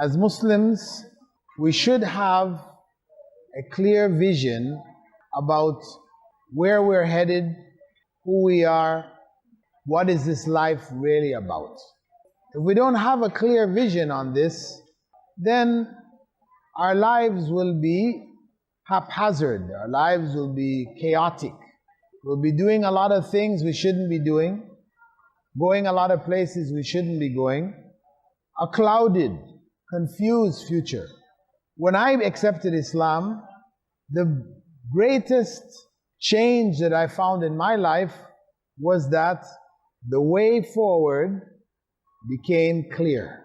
As Muslims, we should have a clear vision about where we're headed, who we are, what is this life really about. If we don't have a clear vision on this, then our lives will be haphazard, our lives will be chaotic. We'll be doing a lot of things we shouldn't be doing, going a lot of places we shouldn't be going, a clouded, confused future. When I accepted Islam, the greatest change that I found in my life was that the way forward became clear.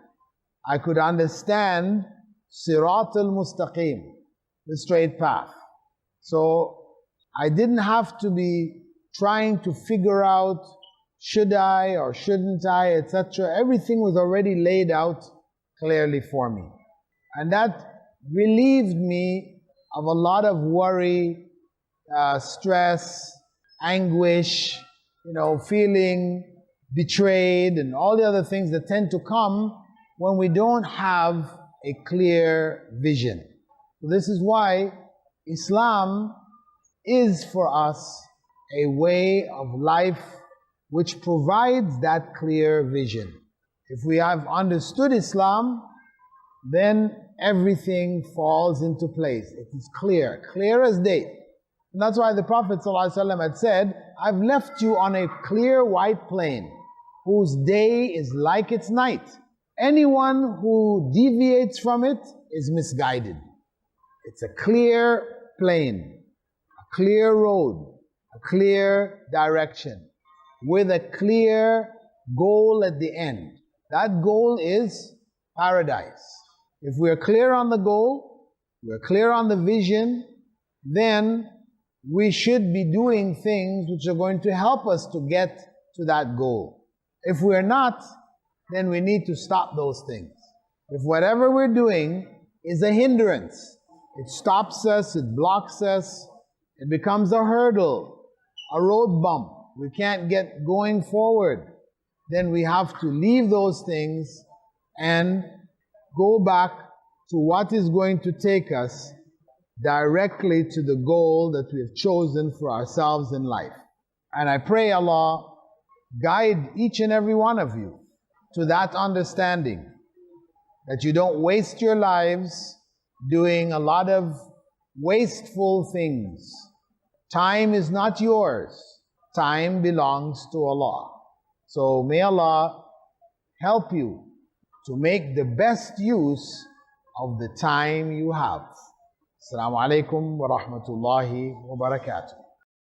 I could understand Sirat al-Mustaqim, the straight path. So I didn't have to be trying to figure out should I or shouldn't I, etc. Everything was already laid out clearly for me. And that relieved me of a lot of worry, stress, anguish, feeling betrayed and all the other things that tend to come when we don't have a clear vision. So this is why Islam is for us a way of life which provides that clear vision. If we have understood Islam, then everything falls into place. It is clear as day. And that's why the Prophet ﷺ had said, I've left you on a clear white plain, whose day is like its night. Anyone who deviates from it is misguided. It's a clear plain, a clear road, a clear direction, with a clear goal at the end. That goal is paradise. If we're clear on the goal, we're clear on the vision, then we should be doing things which are going to help us to get to that goal. If we're not, then we need to stop those things. If whatever we're doing is a hindrance, it stops us, it blocks us, it becomes a hurdle, a road bump, we can't get going forward, then we have to leave those things and go back to what is going to take us directly to the goal that we have chosen for ourselves in life. And I pray Allah guide each and every one of you to that understanding, that you don't waste your lives doing a lot of wasteful things. Time is not yours. Time belongs to Allah. So may Allah help you to make the best use of the time you have. Assalamu alaikum wa rahmatullahi wa barakatuh.